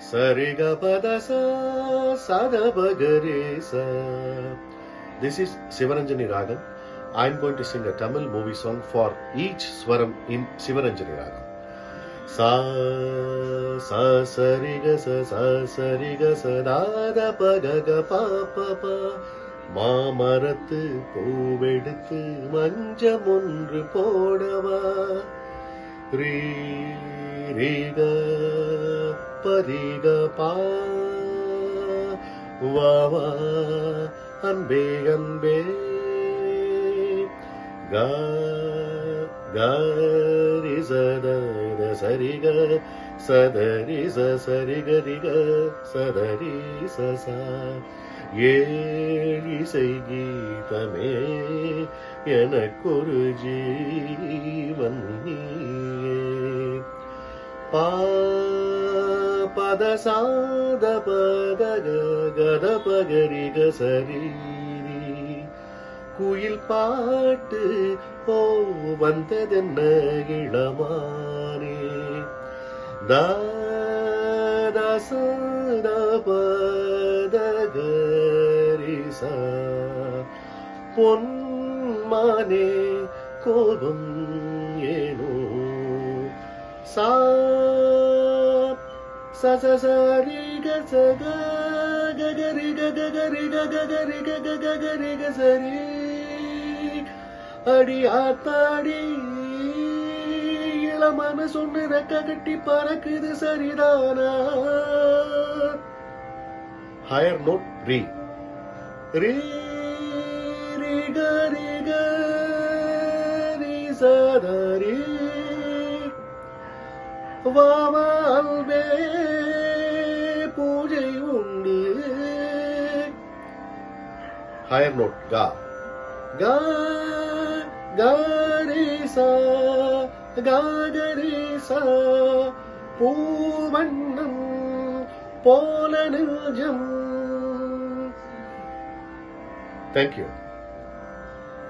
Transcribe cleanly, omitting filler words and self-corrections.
Sariga Padasa Sadabagaresa. This is Sivaranjani Ragam. I am going to sing a Tamil movie song for each Swaram in Sivaranjani Ragam. Sa Sariga Sa Dada Pagaga Papa மாமரத்து பூவெடுத்து மஞ்சம் ஒன்று போடவா ரீ ரீக பரிக பா வாவா அன்பே அன்பே கா கரி சத சரிக சதரி சரிகரிக சதரி சசா ஏழிசை கீதமே எனக்கொரு ஜீவன் நீயே பதசாத பதக கத பகரிக சரீரி குயில் பாட்டு ஓ வந்ததென்ன இளமானே தாசத பதகரிசா பொன்மானே கோபம் ஏனோ சா சசரி கசக ககரி ககரி ககரி ககரி கசரி அடி ஆத்தாடி இளமான சொன்ன ரெக்க கட்டி பறக்குது சரிதானா. Higher note re re re ga re sa da re வாவால்வே பூஜை உண்டு. Higher note ga ga garisa gagarisa பூவண்ணம் போல நெஞ்சம். Thank you.